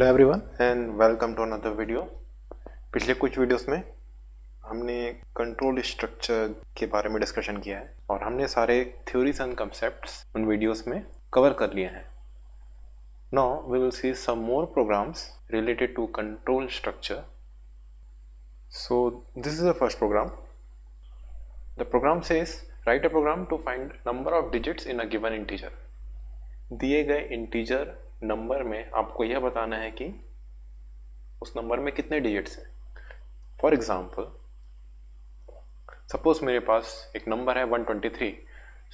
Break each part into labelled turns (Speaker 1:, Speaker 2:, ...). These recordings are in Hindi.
Speaker 1: Hello everyone and welcome to another video. पिछले कुछ वीडियोस में हमने कंट्रोल स्ट्रक्चर के बारे में डिस्कशन किया है और हमने सारे थ्योरीज एंड कंसेप्ट्स उन वीडियोस में कवर कर लिए हैं। Now we will see some more programs related to control structure. So this is the first program. The program says write a program to find number of digits in a given integer. दिए गए इंटीजर नंबर में आपको यह बताना है कि उस नंबर में कितने डिजिट्स हैं। फॉर एग्जाम्पल सपोज मेरे पास एक नंबर है 123।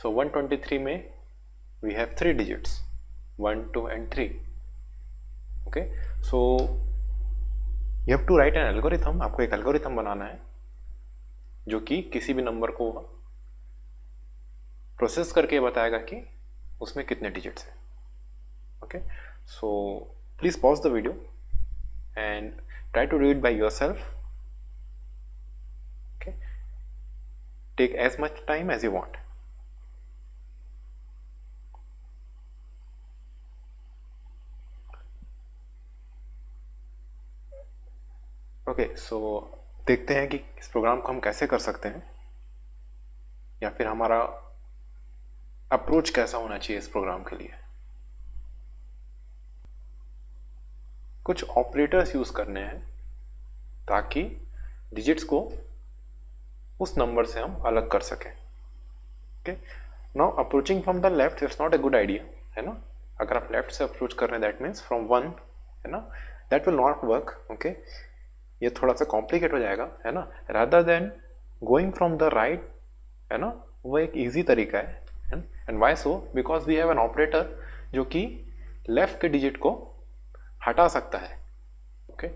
Speaker 1: सो 123 में we have 3 digits 1, 2 and 3। Okay, so you have to write an algorithm. आपको एक एल्गोरिथम बनाना है जो कि किसी भी नंबर को प्रोसेस करके बताएगा कि उसमें कितने डिजिट्स हैं। Okay, so please pause the video and try to read by yourself. Okay, take as much time as you want. Okay, so देखते हैं कि इस प्रोग्राम को हम कैसे कर सकते हैं या फिर हमारा अप्रोच कैसा होना चाहिए इस प्रोग्राम के लिए। कुछ ऑपरेटर्स यूज करने हैं ताकि डिजिट्स को उस नंबर से हम अलग कर सकें। Okay, now approaching from the left is not a good idea, है ना। अगर आप लेफ्ट से अप्रोच कर रहे हैं दैट मीन्स फ्रॉम 1, है ना, that will not work. Okay, ये थोड़ा सा कॉम्प्लिकेट हो जाएगा, है ना। Rather than going from the right, है ना, वो एक इजी तरीका है। And why so? Because we have an operator जो कि लेफ्ट के डिजिट को हटा सकता है। Okay,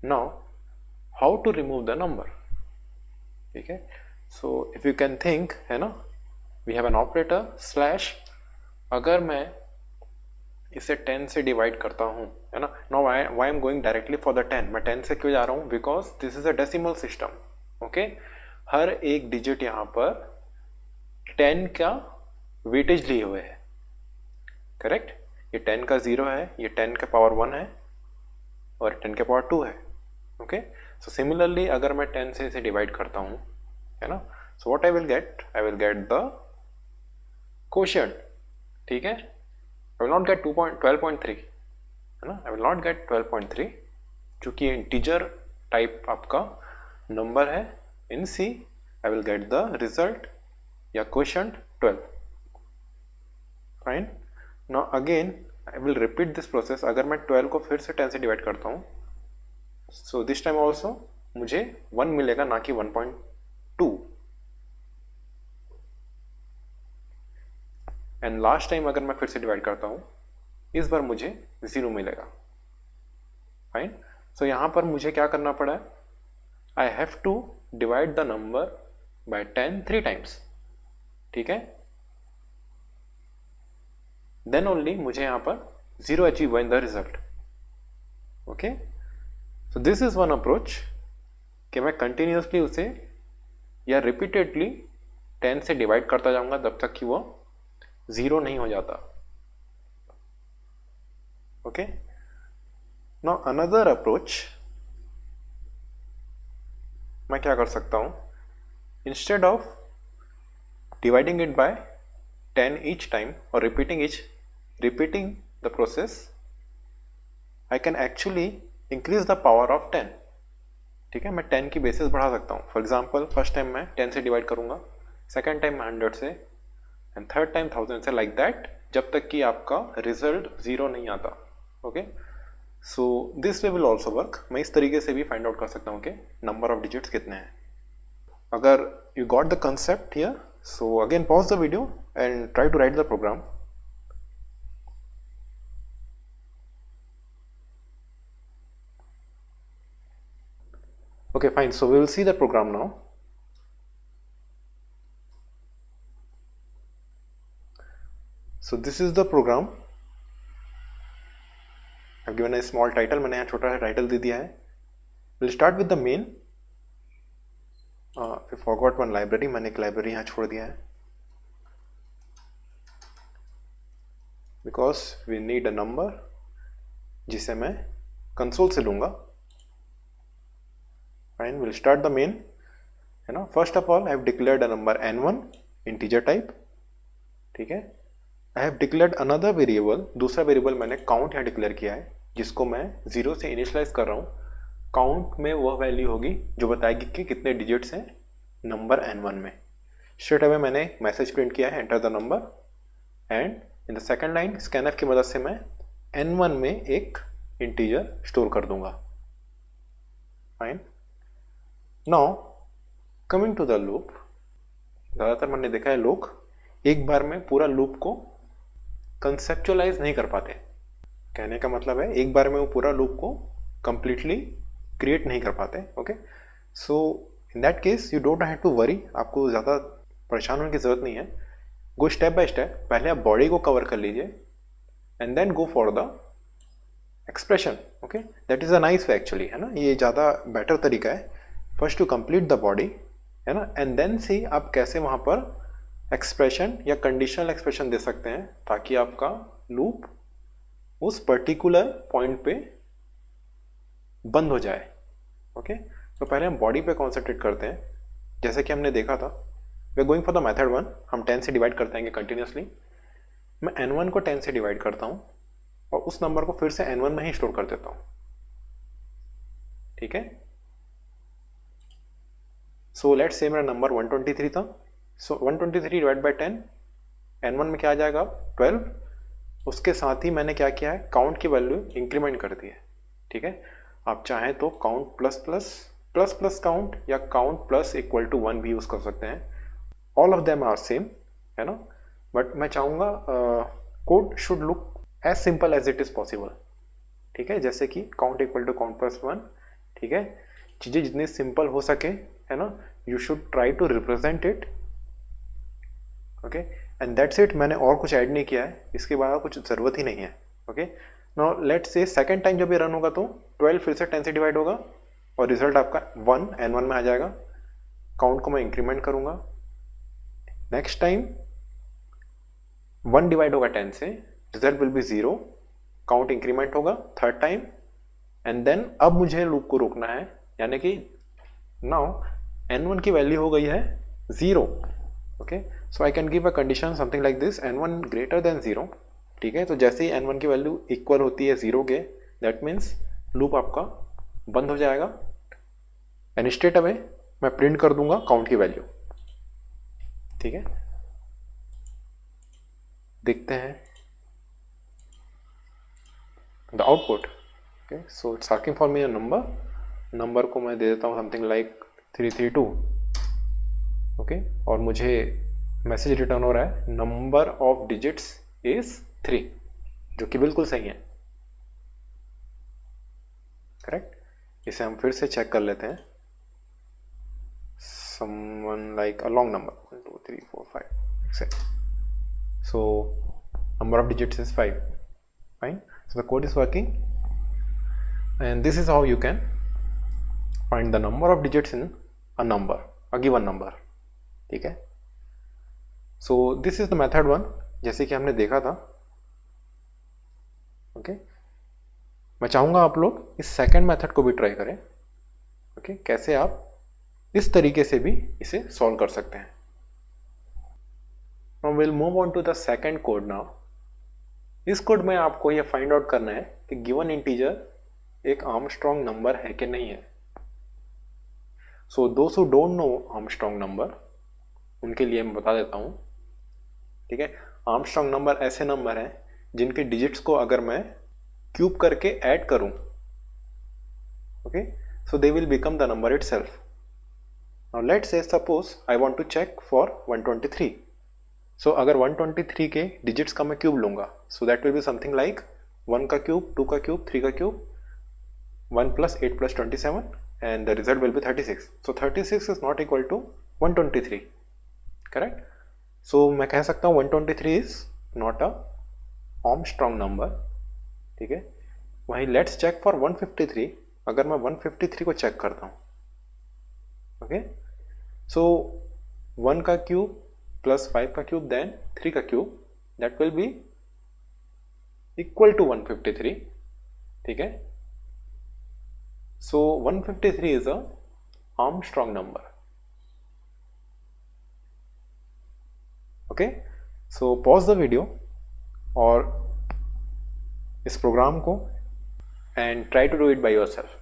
Speaker 1: now how to remove the number. ठीक है, so if you can think, है ना, we have an operator slash. अगर मैं इसे 10 से डिवाइड करता हूं, है ना, now why am going directly for the 10। मैं 10 से क्यों जा रहा हूं? Because this is a decimal system. Okay, हर एक डिजिट यहां पर 10 का वेटेज लिए हुए है। करेक्ट, ये 10 का 0 है, ये 10 का पावर 1 है और 10 का पावर 2 है। ओके, सो सिमिलरली अगर मैं 10 से इसे डिवाइड करता हूं, है ना, so what I will get the quotient. ठीक है, I will not get 12.3, है ना, I will not get 12.3 क्योंकि इंटीजर टाइप आपका नंबर है इन C। I will get the result या quotient 12। Fine, now again I will repeat this process। अगर मैं 12 को फिर से 10 से डिवाइड करता हूँ, सो दिस टाइम ऑल्सो मुझे 1 मिलेगा, ना कि 1.2। एंड लास्ट टाइम अगर मैं फिर से डिवाइड करता हूं, इस बार मुझे 0 मिलेगा। फाइन, सो यहां पर मुझे क्या करना पड़ा है? I have to divide the number by 10 3 times. ठीक है, देन ओनली मुझे यहां पर 0 अचीव हुआ in the result. Okay, so this is one approach कि मैं कंटिन्यूसली उसे या रिपीटेडली 10 से डिवाइड करता जाऊंगा तब तक कि वो 0 नहीं हो जाता। ओके, नाउ अनदर अप्रोच मैं क्या कर सकता हूं? Instead of dividing it by 10 each time or repeating the process, I can actually increase the power of 10। ठीक है, मैं 10 की बेसिस बढ़ा सकता हूँ। फॉर एग्जाम्पल फर्स्ट टाइम मैं 10 से डिवाइड करूंगा, सेकेंड टाइम मैं 100 से, एंड थर्ड टाइम 1000 से, लाइक दैट, जब तक कि आपका रिजल्ट 0 नहीं आता। Okay, so this way will also work. मैं इस तरीके से भी फाइंड आउट कर सकता हूँ कि नंबर ऑफ डिजिट्स कितने हैं। अगर you got the concept here, so again pause the video and try to write the program. Okay, fine. So we will see the program now. So this is the program. I've given a small title. मैंने यहाँ छोटा सा टाइटल दे दिया है। We'll start with the main. I forgot one library. मैंने एक लाइब्रेरी यहाँ छोड़ दिया है because we need a number जिसे मैं कंसोल से लूंगा। Fine, will start the main, है ना। First of all I have declared a number n1 integer type, ठीक है। I have declared another variable, दूसरा वेरिएबल मैंने काउंट यहाँ डिक्लेयर किया है, जिसको मैं 0 से इनिशियलाइज कर रहा हूँ। काउंट में वह वैल्यू होगी जो बताएगी कि कितने डिजिट्स हैं नंबर n1 में। स्ट्रेट अवे मैंने मैसेज प्रिंट किया है, enter the number, and in the second line scanf की मदद से मैं n1 में एक इंटीजर स्टोर कर दूंगा। Fine, now coming to the loop. ज़्यादातर मैंने देखा है लोग एक बार में पूरा लूप को कंसेप्चुअलाइज नहीं कर पाते। कहने का मतलब है एक बार में वो पूरा लूप को कंप्लीटली क्रिएट नहीं कर पाते। Okay, so in that case you don't have to worry, आपको ज़्यादा परेशान होने की ज़रूरत नहीं है। गो स्टेप बाय स्टेप, पहले आप बॉडी को कवर कर लीजिए and then go for the expression. Okay, that is a nice way actually, है ना। ये ज़्यादा बेटर तरीका है, first to complete the body, है ना, एंड देन सी आप कैसे वहाँ पर एक्सप्रेशन या कंडीशनल एक्सप्रेशन दे सकते हैं ताकि आपका लूप उस पर्टिकुलर पॉइंट पे बंद हो जाए। ओके, तो पहले हम बॉडी पे कॉन्सेंट्रेट करते हैं। जैसे कि हमने देखा था, we are going for the method 1, हम 10 से डिवाइड करते हैं कंटिन्यूसली। मैं n1 को 10 से डिवाइड करता हूँ और उस नंबर को फिर से n1 में ही स्टोर कर देता हूँ, ठीक है। सो लेट्स से मेरा नंबर 123 था, सो 123 डिवाइड बाई 10, n1 में क्या आ जाएगा 12। उसके साथ ही मैंने क्या किया है, काउंट की वैल्यू इंक्रीमेंट कर दी है, ठीक है। आप चाहें तो count plus plus plus plus count या काउंट प्लस इक्वल टू 1 भी यूज़ कर सकते हैं। All of them are same, है ना। बट मैं चाहूँगा code should look as simple as it is possible, ठीक है। जैसे कि count equal to count plus 1, ठीक है। चीज़ें जितनी सिंपल हो सके, है ना, you should try to represent it. Okay, and that's it. मैंने और कुछ ऐड नहीं किया है, इसके बाद कुछ ज़रूरत ही नहीं है। ओके, नाउ लेट्स से सेकंड टाइम जब ये रन होगा तो 12 फिर से 10 से डिवाइड होगा और रिजल्ट आपका 1 n1 में आ जाएगा। काउंट को मैं इंक्रीमेंट करूंगा, नेक्स्ट टाइम 1 डिवाइड होगा 10 से, result will be 0, count increment होगा थर्ड टाइम, एंड देन अब मुझे लूप को रोकना है, यानी कि नाउ n1 की वैल्यू हो गई है 0। Okay, so I can give a condition something like this, n1 greater than 0, ठीक है। तो जैसे ही n1 की वैल्यू इक्वल होती है 0 के, दैट मीन्स लूप आपका बंद हो जाएगा एंड स्ट्रेट अवे मैं प्रिंट कर दूंगा काउंट की वैल्यू, ठीक है। देखते हैं the output. Okay, so it's asking for me a number को मैं दे देता हूँ समथिंग लाइक 332। ओके, और मुझे मैसेज रिटर्न हो रहा है नंबर ऑफ डिजिट्स इज 3, जो कि बिल्कुल सही है, करेक्ट। इसे हम फिर से चेक कर लेते हैं, someone like a long number 1 2 3 4 5 6, so number of digits is 5. Fine, so the code is working and this is how you can find the number of digits in a given number, ठीक है। so this is the method 1, जैसे कि हमने देखा था। ओके, मैं चाहूंगा आप लोग इस सेकंड मेथड को भी ट्राई करें। ओके, कैसे आप इस तरीके से भी इसे सॉल्व कर सकते हैं। Now we'll move on to the second code now. इस कोड में आपको यह फाइंड आउट करना है कि गिवन इंटीजर एक आर्मस्ट्रॉन्ग नंबर है कि नहीं है। सो दोस्त who don't know Armstrong number, उनके लिए मैं बता देता हूँ, ठीक है। आर्मस्ट्रॉन्ग नंबर ऐसे नंबर हैं जिनके डिजिट्स को अगर मैं क्यूब करके ऐड करूं, okay, so they will become the number itself. Now let's say suppose I want to check for 123। So अगर 123 के डिजिट्स का मैं क्यूब लूंगा, so that will be something like 1 का क्यूब, 2 का क्यूब, 3 का cube, 1 + 8 + 27, and the result will be 36. So 36 is not equal to 123, correct? So मैं कह सकता हूँ 123 is not a Armstrong number, ठीक है। वहीं let's check for 153। अगर मैं 153 को चेक करता हूँ, ओके, सो 1 का क्यूब प्लस 5 का क्यूब देन 3 का cube, that will be equal to 153, ठीक है। So 153 is a Armstrong number. Okay, so pause the video और इस प्रोग्राम को and try to do it by yourself.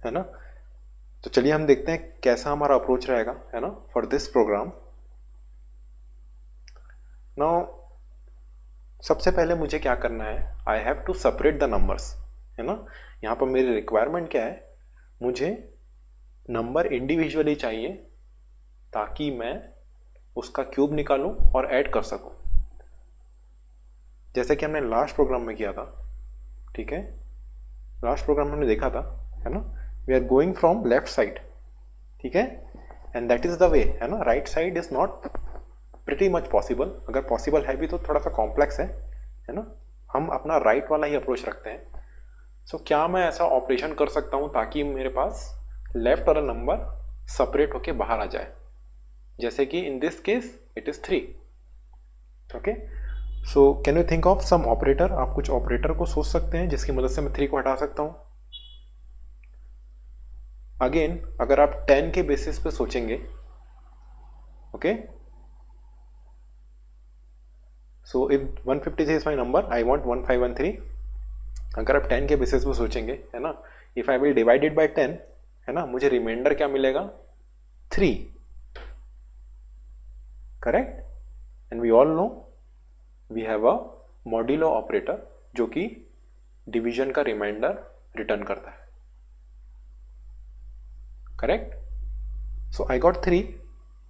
Speaker 1: है ना, तो चलिए हम देखते हैं कैसा हमारा अप्रोच रहेगा, है ना, फॉर दिस प्रोग्राम। नाउ सबसे पहले मुझे क्या करना है, I have to separate the numbers, है ना। यहाँ पर मेरी रिक्वायरमेंट क्या है, मुझे नंबर इंडिविजुअली चाहिए ताकि मैं उसका क्यूब निकालूं और ऐड कर सकूं, जैसे कि हमने लास्ट प्रोग्राम में किया था। ठीक है, लास्ट प्रोग्राम में हमने देखा था, है ना, we are going from left side. ठीक है, and that is the way, है ना। Right side is not pretty much possible, अगर पॉसिबल है भी तो थोड़ा सा कॉम्प्लेक्स है ना। हम अपना राइट वाला ही अप्रोच रखते हैं। सो क्या मैं ऐसा ऑपरेशन कर सकता हूं ताकि मेरे पास लेफ्ट वाला नंबर सेपरेट होके बाहर आ जाए, जैसे कि in this case it is 3। Okay, so can you think of some operator, आप कुछ ऑपरेटर को सोच सकते हैं जिसकी मदद से मैं 3 को हटा सकता हूं। अगेन अगर आप 10 के बेसिस पे सोचेंगे, okay, so if 153 is my number, I want 1513। अगर आप 10 के बेसिस पे सोचेंगे, है ना, if I will divide it by 10, है ना, मुझे रिमाइंडर क्या मिलेगा, 3। Correct, and we all know we have a modulo operator जो कि डिवीजन का रिमाइंडर रिटर्न करता है। Correct, so I got 3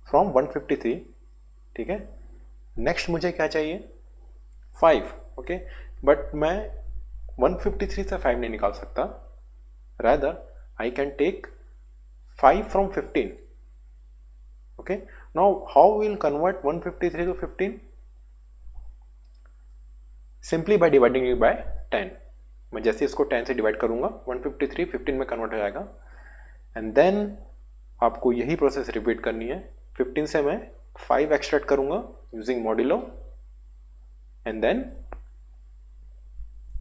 Speaker 1: from 153। ठीक है, नेक्स्ट मुझे क्या चाहिए, 5। ओके, बट मैं 153 से 5 नहीं निकाल सकता, rather I can take 5 from 15. Okay, now how we'll convert 153 to 15? Simply by dividing it by 10. मैं जैसे इसको 10 से डिवाइड करूंगा 153 15 में कन्वर्ट हो जाएगा, एंड देन आपको यही प्रोसेस रिपीट करनी है। 15 से मैं 5 एक्सट्रैक्ट करूंगा यूजिंग मॉड्यूलो, एंड देन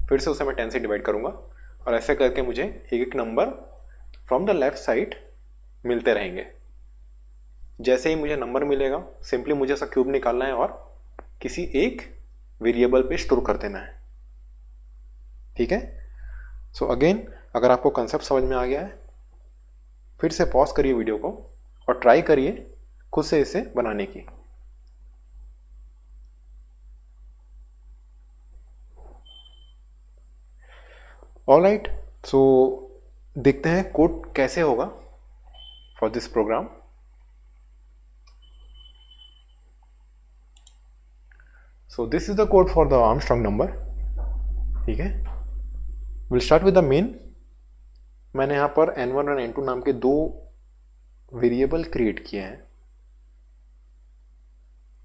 Speaker 1: फिर से उसे मैं 10 से डिवाइड करूंगा, और ऐसे करके मुझे एक एक number from the left side मिलते रहेंगे। जैसे ही मुझे नंबर मिलेगा, सिंपली मुझे इसका क्यूब निकालना है और किसी एक वेरिएबल पे स्टोर कर देना है। ठीक है, सो अगेन अगर आपको कंसेप्ट समझ में आ गया है, फिर से पॉज करिए वीडियो को और ट्राई करिए खुद से इसे बनाने की। ऑलराइट, सो देखते हैं कोड कैसे होगा for this program. So this is the code for the Armstrong number. ठीक है, will start with the main. मैंने यहां पर n1 और n2 नाम के 2 वेरिएबल क्रिएट किए हैं।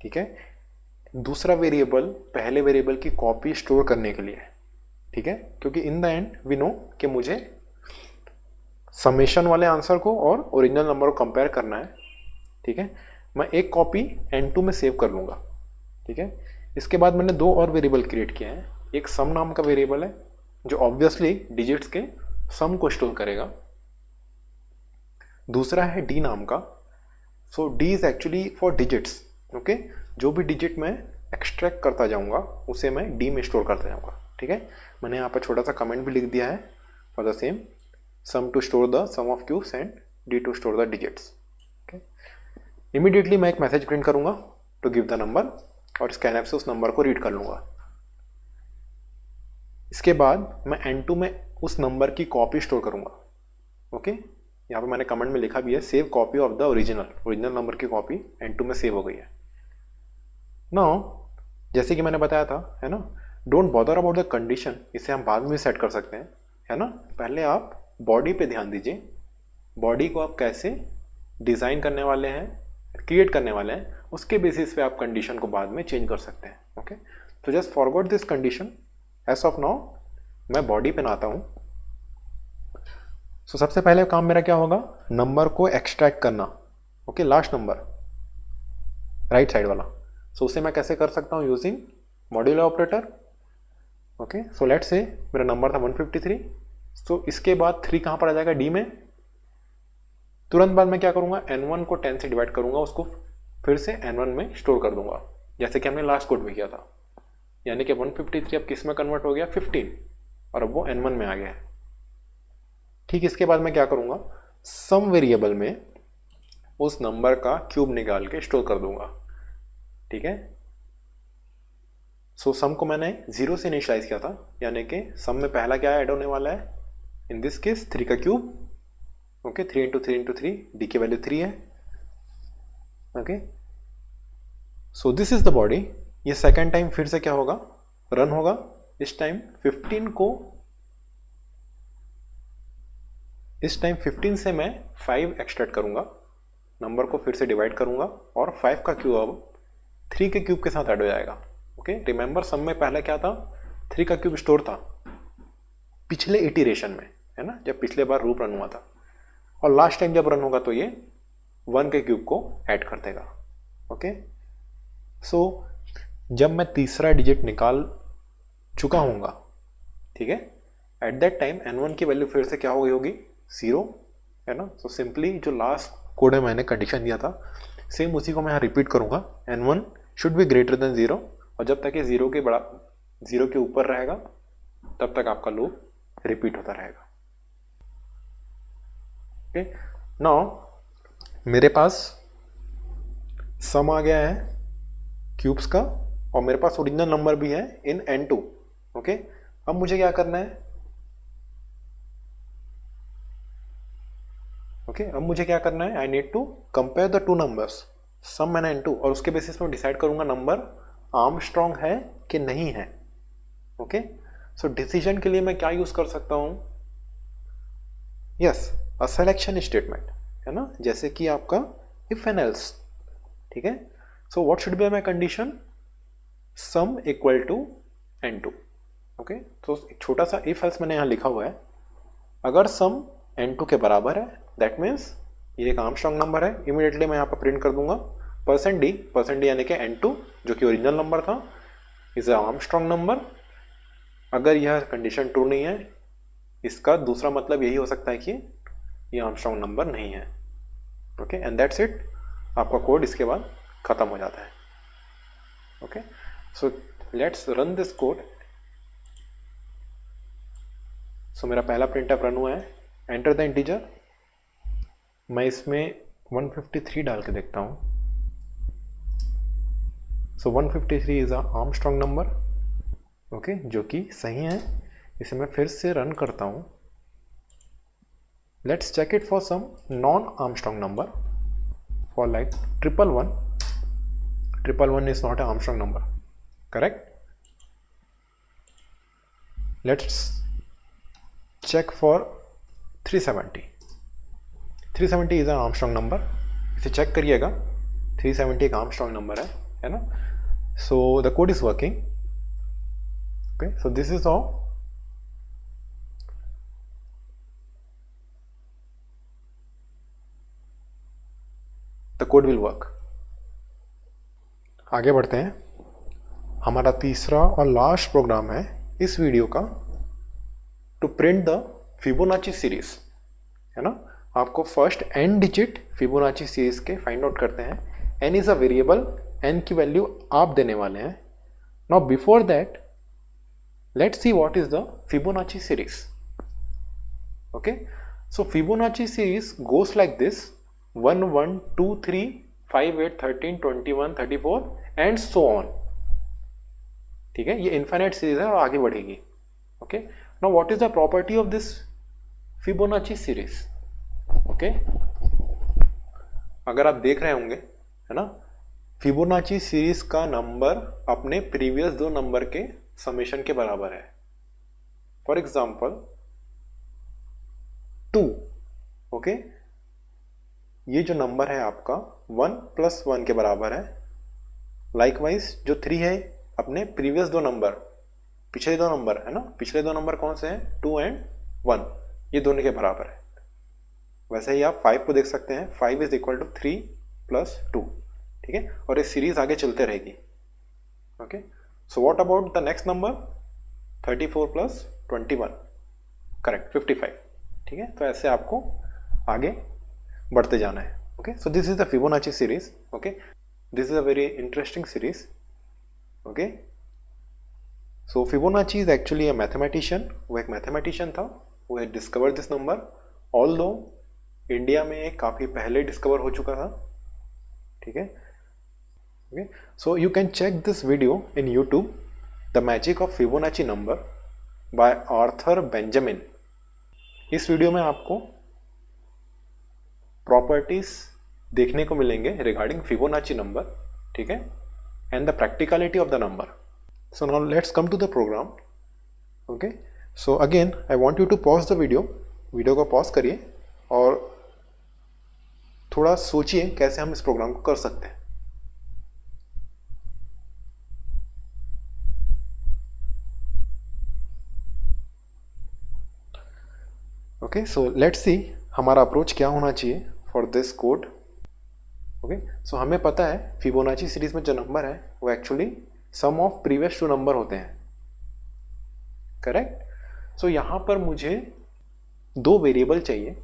Speaker 1: ठीक है, दूसरा वेरिएबल पहले वेरिएबल की कॉपी स्टोर करने के लिए। ठीक है, क्योंकि in the end we know कि मुझे समेशन वाले आंसर को और ओरिजिनल नंबर को कंपेयर करना है। ठीक है, मैं एक कॉपी n2 में सेव कर लूंगा। ठीक है, इसके बाद मैंने 2 और वेरिएबल क्रिएट किए हैं। एक सम नाम का वेरिएबल है जो ऑब्वियसली डिजिट्स के सम को स्टोर करेगा। दूसरा है d नाम का। सो d is actually for digits. Okay, जो भी डिजिट मैं एक्सट्रैक्ट करता जाऊंगा उसे मैं d में स्टोर करता जाऊंगा। ठीक है, मैंने यहाँ पर छोटा सा कमेंट भी लिख दिया है for the same, sum to store the sum of cubes and d to store the digits. Okay, immediately मैं एक मैसेज प्रिंट करूंगा टू गिव द नंबर, और स्कैनएफ से उस नंबर को रीड कर लूंगा। इसके बाद मैं n2 में उस नंबर की कॉपी स्टोर करूंगा। ओके, यहाँ पे मैंने कमेंट में लिखा भी है, save copy of the original number की कॉपी n2 में सेव हो गई है। नाउ जैसे कि मैंने बताया था, है ना, don't bother about the condition, इसे हम बाद में सेट कर सकते हैं, है ना। पहले आप बॉडी पे ध्यान दीजिए, बॉडी को आप कैसे डिजाइन करने वाले हैं, क्रिएट करने वाले हैं, उसके बेसिस पे आप कंडीशन को बाद में चेंज कर सकते हैं। ओके, तो just forgot this condition. As of now मैं बॉडी पे आता हूं। सो सबसे पहले काम मेरा क्या होगा, नंबर को एक्सट्रैक्ट करना। Okay, last number right side वाला। सो उसे मैं कैसे कर सकता हूँ, using modular operator. Okay, so let's say मेरा नंबर था 153। सो इसके बाद 3 कहाँ पर आ जाएगा, डी में। तुरंत बाद मैं क्या करूँगा, n1 को 10 से डिवाइड करूँगा, उसको फिर से n1 में स्टोर कर दूंगा, जैसे कि हमने लास्ट कोड में किया था। यानी कि 153 अब किस में कन्वर्ट हो गया, 15, और अब वो n1 में आ गया है। ठीक, इसके बाद मैं क्या करूँगा, सम वेरिएबल में उस नंबर का क्यूब निकाल के स्टोर कर दूंगा। ठीक है, सो सम को मैंने 0 से इनिशियलाइज किया था, यानी कि सम में पहला क्या ऐड होने वाला है, इन दिस केस 3 का cube. Okay, 3 into 3 into 3, D की वैल्यू 3 है। Okay, so this is the body. ये सेकेंड टाइम फिर से क्या होगा, रन होगा। इस टाइम 15 से मैं 5 एक्सट्रैक्ट करूंगा, नंबर को फिर से डिवाइड करूंगा, और 5 का क्यूब अब 3 के क्यूब के साथ ऐड हो जाएगा। ओके, रिमेंबर सम में पहले क्या था, 3 का क्यूब स्टोर था पिछले इटरेशन में, है ना, जब पिछले बार लूप रन हुआ था, और लास्ट टाइम जब रन होगा तो ये 1 के क्यूब को ऐड कर देगा। ओके, सो जब मैं तीसरा डिजिट निकाल चुका हूँगा, ठीक है, एट दैट टाइम n1 की वैल्यू फिर से क्या हो गई होगी, 0, है ना। सो सिंपली जो लास्ट कोड है मैंने कंडीशन दिया था, सेम उसी को मैं यहाँ रिपीट करूँगा, n1 should be greater than 0, और जब तक ये 0 के ऊपर रहेगा तब तक आपका लूप रिपीट होता रहेगा। ओके, नाउ मेरे पास सम आ गया है क्यूब्स का, और मेरे पास ओरिजिनल नंबर भी है इन n2। ओके, अब मुझे क्या करना है, अब मुझे क्या करना है, I need to compare the two numbers, sum and n2, और उसके बेसिस पे डिसाइड करूंगा नंबर आर्मस्ट्रॉन्ग है कि नहीं है। ओके, सो डिसीजन के लिए मैं क्या यूज कर सकता हूं, यस, अ सिलेक्शन स्टेटमेंट, है ना, जैसे कि आपका इफ एंड एल्स। ठीक है, so what should be my condition, sum equal to n2। Okay, तो एक छोटा सा इफ एल्स मैंने यहां लिखा हुआ है, अगर सम n2 के बराबर है, दैट मीन्स ये एक आर्मस्ट्रॉन्ग नंबर है। इमीडिएटली मैं यहाँ पर प्रिंट कर दूंगा %d यानी कि n2 जो कि ओरिजिनल नंबर था इज अ आर्मस्ट्रॉन्ग नंबर। अगर यह कंडीशन ट्रू नहीं है, इसका दूसरा मतलब यही हो सकता है कि ये आर्मस्ट्रॉन्ग नंबर नहीं है। ओके, एंड दैट्स इट, आपका कोड इसके बाद खत्म हो जाता है। Okay, so let's run this code. So मेरा पहला प्रिंटअप रन हुआ है, एंटर द इंटीजर। मैं इसमें 153 डाल के देखता हूँ। सो 153 is a Armstrong number, okay, जो कि सही है। इसे मैं फिर से रन करता हूँ। Let's check it for some non Armstrong number, for like 111. 111 is not an Armstrong number, correct? Let's check for 370. 370 is an Armstrong number. इसे चेक करिएगा, 370 एक Armstrong नंबर है ना। So the code is working. Okay, so this is how the code will work. आगे बढ़ते हैं। हमारा तीसरा और लास्ट प्रोग्राम है इस वीडियो का, to print the Fibonacci series, है ना। आपको first n digit Fibonacci series के फाइंड आउट करते हैं। n is a variable, n की वैल्यू आप देने वाले हैं। Now before that let's see what is the Fibonacci series. Okay, so Fibonacci series goes like this, 1 1 2 3 5 8 13 21 34 and so on. ठीक है, ये इनफाइनाइट सीरीज है और आगे बढ़ेगी। Okay, now what is the property of this Fibonacci series. Okay, अगर आप देख रहे होंगे, है ना, फिबोनाची सीरीज का नंबर अपने प्रीवियस दो नंबर के समेशन के बराबर है। फॉर एग्जाम्पल 2, ओके, ये जो नंबर है आपका 1 + 1 के बराबर है। लाइकवाइज जो 3 है अपने प्रीवियस दो नंबर, पिछले दो नंबर, है ना, पिछले दो नंबर कौन से हैं, 2 और 1, ये दोनों के बराबर है। वैसे ही आप 5 को देख सकते हैं, 5 = 3 + 2। ठीक है, और ये सीरीज आगे चलते रहेगी। Okay, so what about the next number 34 plus 21, correct 55, ठीक है। तो ऐसे आपको आगे बढ़ते जाना है। Okay, so this is the Fibonacci series. Okay, this is a very interesting series. Okay, so Fibonacci is actually a mathematician, वो एक मैथमेटिशियन था, वो had discovered this number, although India में काफ़ी पहले डिस्कवर हो चुका था, ठीक है। Okay, so you can check this video in YouTube, the magic of Fibonacci number by Arthur Benjamin. इस वीडियो में आपको प्रॉपर्टीज देखने को मिलेंगे रिगार्डिंग फिबोनाची नंबर, ठीक है, and the practicality of the number. So now let's come to the program. Okay, so again I want you to pause the video को पॉज करिए और थोड़ा सोचिए कैसे हम इस प्रोग्राम को कर सकते हैं। ओके, सो लेट्स सी हमारा अप्रोच क्या होना चाहिए फॉर दिस कोड। ओके, सो हमें पता है फिबोनाची सीरीज में जो नंबर है वो actually sum of previous two number होते हैं, करेक्ट। सो यहाँ पर मुझे दो वेरिएबल चाहिए।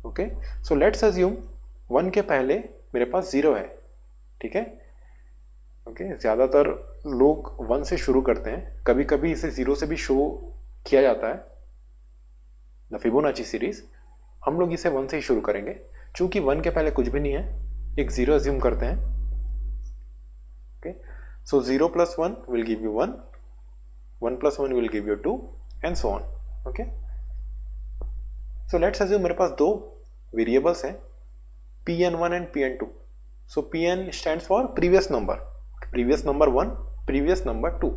Speaker 1: ओके, सो लेट्स अज्यूम 1 के पहले मेरे पास 0 है, ठीक है। ओके, ज़्यादातर लोग 1 से शुरू करते हैं, कभी कभी इसे 0 से भी शो किया जाता है द फिबोनाची सीरीज। हम लोग इसे 1 से ही शुरू करेंगे, चूंकि 1 के पहले कुछ भी नहीं है, एक 0 अज्यूम करते हैं। Okay, so 0 + 1 will give you 1, 1 + 1 will give you 2 and so on. Okay, so let's assume मेरे पास दो वेरिएबल्स हैं pn1 and pn2। So pn stands for previous number 1, previous number 2।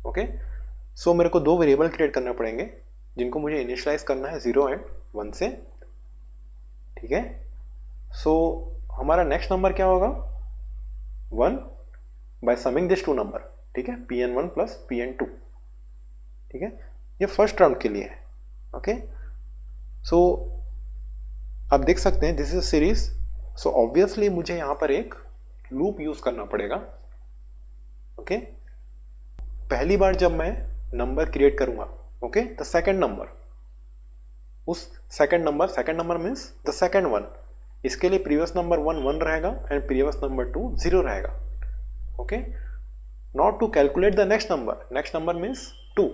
Speaker 1: Okay, so मेरे को दो वेरिएबल क्रिएट करने पड़ेंगे जिनको मुझे इनिशियलाइज करना है 0 एंड 1 से, ठीक है। सो हमारा नेक्स्ट नंबर क्या होगा 1 by summing this two number, ठीक है, pn1 प्लस pn2, ठीक है। ये फर्स्ट राउंड के लिए है। ओके, सो आप देख सकते हैं this is series. So obviously मुझे यहां पर एक लूप यूज करना पड़ेगा। ओके, पहली बार जब मैं नंबर क्रिएट करूंगा, ओके, द सेकंड नंबर, उस second number means the second one, इसके लिए प्रीवियस नंबर 1 रहेगा एंड प्रीवियस नंबर 2 0 रहेगा। Okay, not to calculate the next number means 2,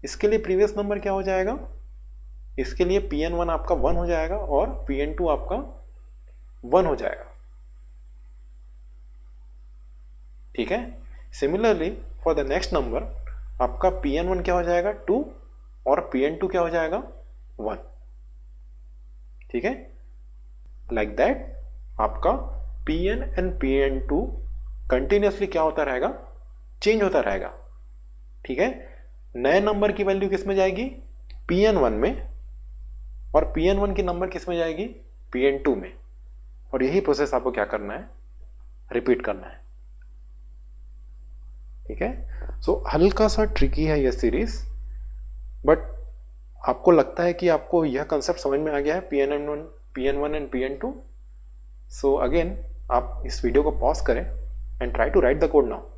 Speaker 1: इसके लिए प्रीवियस नंबर क्या हो जाएगा, इसके लिए pn1 आपका 1 हो जाएगा और pn2 आपका 1 हो जाएगा, ठीक है। Similarly for the next number आपका pn1 क्या हो जाएगा 2 और pn2 क्या हो जाएगा 1, ठीक है। लाइक दैट आपका pn एंड pn2 कंटिन्यूसली क्या होता रहेगा, चेंज होता रहेगा, ठीक है। नए नंबर की वैल्यू किस में जाएगी pn1 में, और pn1 की नंबर किस में जाएगी pn2 में, और यही प्रोसेस आपको क्या करना है, रिपीट करना है, ठीक है। सो हल्का सा ट्रिकी है यह सीरीज, बट आपको लगता है कि आपको यह कंसेप्ट समझ में आ गया है pn1 and pn2। So again आप इस वीडियो को पॉज करें and try to write the code now.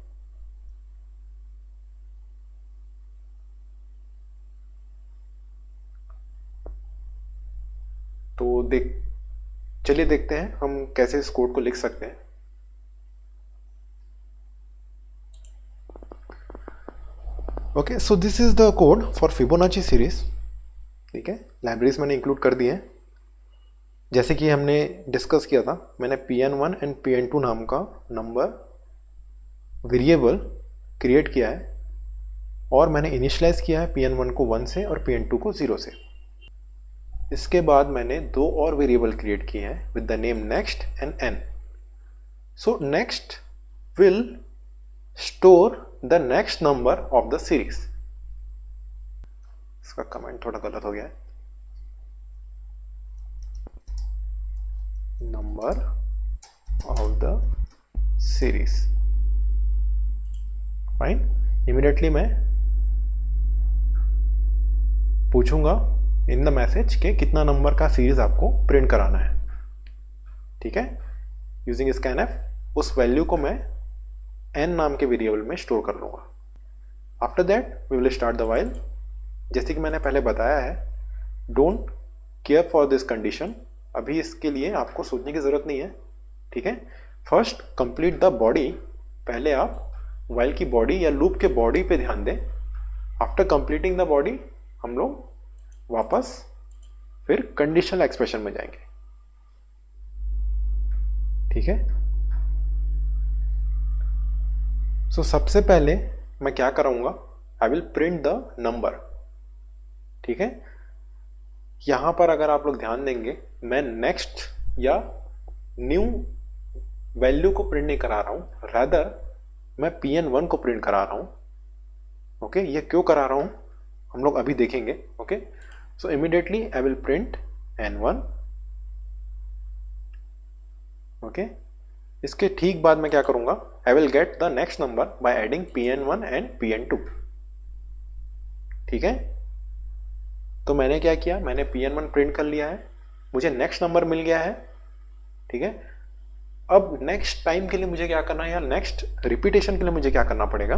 Speaker 1: तो चलिए देखते हैं हम कैसे इस कोड को लिख सकते हैं। Okay, so this is the code for Fibonacci series, ठीक है। लाइब्रेरीज मैंने इंक्लूड कर दी हैं, जैसे कि हमने डिस्कस किया था। मैंने pn1 एंड pn2 नाम का नंबर वेरिएबल क्रिएट किया है और मैंने इनिशियलाइज किया है pn1 को 1 से और pn2 को 0 से। इसके बाद मैंने दो और वेरिएबल क्रिएट किए हैं with the name next and n। So next will store the next number of the series. इसका कमेंट थोड़ा गलत हो गया है, number of the series, fine. Immediately मैं पूछूंगा इन द मैसेज के कितना नंबर का सीरीज आपको प्रिंट कराना है, ठीक है, यूजिंग स्कैनफ। उस वैल्यू को मैं n नाम के वेरिएबल में स्टोर कर लूँगा। After that we will start the while. जैसे कि मैंने पहले बताया है, don't care for this condition, अभी इसके लिए आपको सोचने की ज़रूरत नहीं है, ठीक है। फर्स्ट कंप्लीट द बॉडी, पहले आप व्हाइल की बॉडी या लूप के बॉडी पे ध्यान दें। आफ्टर कंप्लीटिंग द बॉडी हम लोग वापस फिर कंडीशनल एक्सप्रेशन में जाएंगे, ठीक है। सो सबसे पहले मैं क्या कराऊंगा, I will print the number, ठीक है। यहां पर अगर आप लोग ध्यान देंगे, मैं नेक्स्ट या न्यू वैल्यू को प्रिंट नहीं करा रहा हूं, रादर मैं pn1 को प्रिंट करा रहा हूं, ओके। ये क्यों करा रहा हूं हम लोग अभी देखेंगे, okay. So immediately I will print n1, okay. इसके ठीक बाद मैं क्या करूंगा, I will get the next number by adding pn1 and pn2, ठीक है। तो मैंने क्या किया, मैंने pn1 प्रिंट कर लिया है, मुझे नेक्स्ट नंबर मिल गया है, ठीक है। अब नेक्स्ट टाइम के लिए मुझे क्या करना है, या नेक्स्ट रिपीटेशन के लिए मुझे क्या करना पड़ेगा,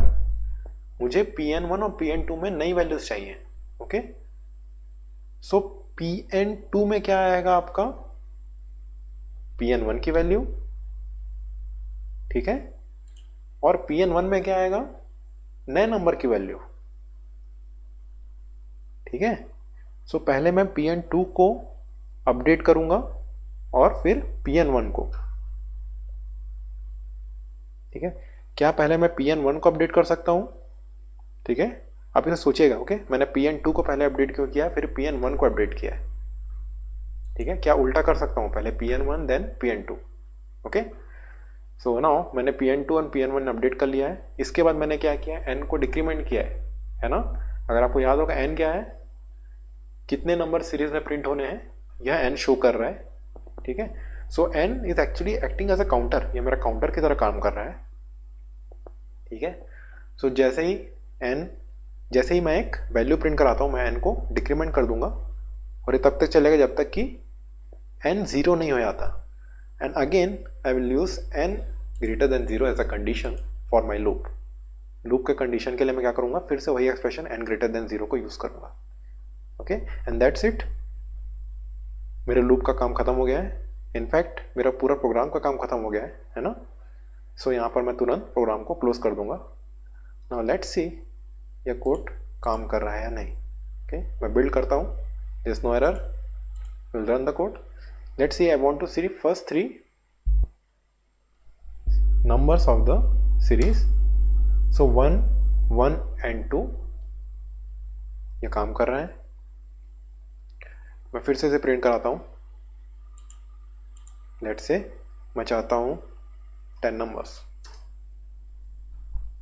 Speaker 1: मुझे pn1 और pn2 में नई वैल्यूज चाहिए, ओके। सो pn2 में क्या आएगा आपका, pn1 की वैल्यू, ठीक है, और pn1 में क्या आएगा, नए नंबर की वैल्यू, ठीक है। सो पहले मैं pn2 को अपडेट करूंगा और फिर pn1 को, ठीक है। क्या पहले मैं pn1 को अपडेट कर सकता हूं, ठीक है। आप इसे सोचिएगा, ओके। मैंने pn2 को पहले अपडेट क्यों किया, फिर pn1 को अपडेट किया है, ठीक है। क्या उल्टा कर सकता हूं, पहले pn1 then pn2, okay. So now मैंने pn2 और pn1 अपडेट कर लिया है। इसके बाद मैंने क्या किया, n को डिक्रीमेंट किया है ना। अगर आपको याद होगा n क्या है, कितने नंबर सीरीज में प्रिंट होने हैं, यह n शो कर रहा है, ठीक है। So n is actually acting as a counter, ये मेरा काउंटर की तरह काम कर रहा है, ठीक है। सो जैसे ही मैं एक वैल्यू प्रिंट कराता हूं, मैं n को डिक्रीमेंट कर दूंगा और ये तब तक चलेगा जब तक कि n 0 नहीं हो जाता। And again I will use n greater than 0 as a condition for my loop. Loop के कंडीशन के लिए मैं क्या करूंगा, फिर से वही एक्सप्रेशन n ग्रेटर देन 0 को यूज करूंगा, ओके। एंड दैट्स इट, मेरे लूप का काम खत्म हो गया है। इनफैक्ट मेरा पूरा प्रोग्राम का काम खत्म हो गया है ना। सो यहाँ पर मैं तुरंत प्रोग्राम को क्लोज कर दूंगा। नाउ लेट्स सी यह कोड काम कर रहा है या नहीं, ओके। मैं बिल्ड करता हूँ, there is no error, will run the code. Let's see, I want to see first 3 numbers of the series, so 1 1 and 2 ये काम कर रहा है। मैं फिर से इसे प्रिंट कराता हूँ। लेट्स से मैं चाहता हूँ 10 numbers,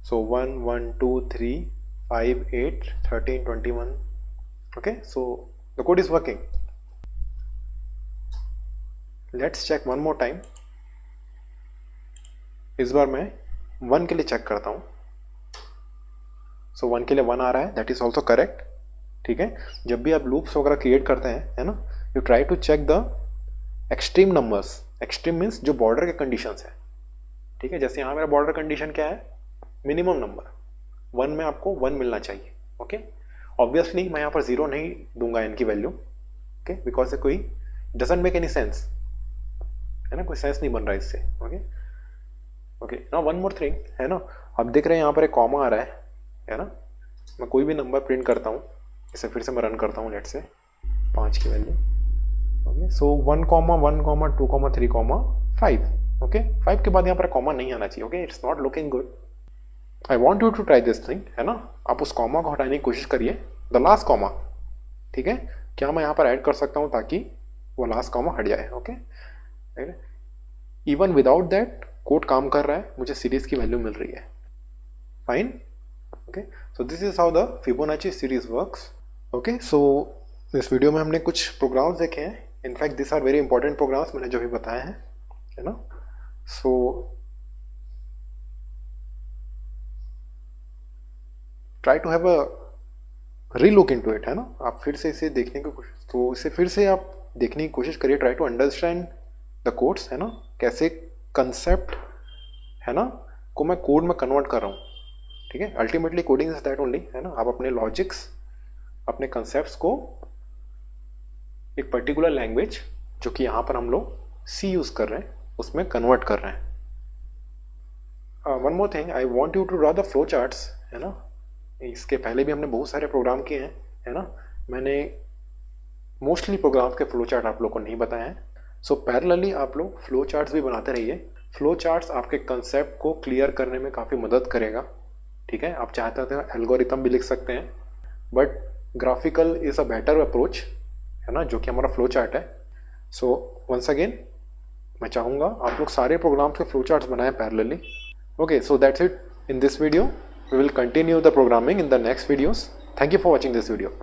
Speaker 1: so 1 1 2 3 5 8 13 21, okay. So the code is working. Let's check one more time. इस बार मैं 1 के लिए चेक करता हूँ। सो 1 के लिए 1 आ रहा है, दैट इज ऑल्सो करेक्ट, ठीक है। जब भी आप लूप्स वगैरह क्रिएट करते हैं, है ना, you try to check the extreme numbers. Extreme means जो बॉर्डर के कंडीशंस है, ठीक है। जैसे यहाँ मेरा बॉर्डर कंडीशन क्या है, मिनिमम नंबर 1 में आपको 1 मिलना चाहिए, ओके। ऑब्वियसली मैं यहाँ पर 0 नहीं दूंगा n की वैल्यू, ओके, बिकॉज से कोई डजंट मेक एनी सेंस, है ना, कोई सेंस नहीं बन रहा इससे, okay okay. Now one more thing, है ना, आप देख रहे हैं यहाँ पर एक कॉमा आ रहा है ना। मैं कोई भी नंबर प्रिंट करता हूँ, इसे फिर से मैं रन करता हूँ, लेट से 5 की वैल्यू, okay. So 1 comma 1 comma 2 comma 3 comma 5, okay. 5 के बाद यहाँ पर कॉमा नहीं आना चाहिए, okay. It's not looking good. I want you to try this thing, है ना। आप उस कॉमा को हटाने की कोशिश करिए, द लास्ट कॉमा, ठीक है। क्या मैं यहाँ पर ऐड कर सकता हूँ ताकि वो लास्ट कॉमा हट जाए, okay. Even without that code काम कर रहा है, मुझे सीरीज की वैल्यू मिल रही है, fine, okay. So this is how the Fibonacci series works, okay. So इस वीडियो में हमने कुछ प्रोग्राम्स देखे हैं। In fact this are very important programs, मैंने जो भी बताए हैं, है ना। So try to have a relook into it, है ना। आप फिर से इसे देखने की कोशिश, तो इसे फिर से आप देखने की कोशिश करिए, try to understand the codes, है ना, कैसे कंसेप्ट है ना, को मैं कोड में कन्वर्ट कर रहा हूँ, ठीक है। Ultimately coding is that only, है ना, आप अपने लॉजिक्स, अपने कंसेप्ट को एक पर्टिकुलर लैंग्वेज, जो कि यहाँ पर हम लोग सी यूज़ कर रहे हैं, उसमें कन्वर्ट कर रहे हैं। One more thing, I want you to draw the flow charts, है ना। इसके पहले भी हमने बहुत सारे प्रोग्राम किए हैं, है ना। मैंने मोस्टली प्रोग्राम के फ्लो चार्ट आप लोग को नहीं बताए हैं। सो पैरेलली आप लोग फ्लो चार्ट्स भी बनाते रहिए। फ्लो चार्ट्स आपके कंसेप्ट को क्लियर करने में काफ़ी मदद करेगा, ठीक है। आप चाहते तो एल्गोरिथम भी लिख सकते हैं, but graphical is a better approach, है ना, जो कि हमारा फ्लो चार्ट है। सो वंस अगेन मैं चाहूँगा आप लोग सारे प्रोग्राम्स के फ्लो चार्ट्स बनाएं parallelly. Okay, so that's it in this video. We will continue the programming in the next videos. Thank you for watching this video.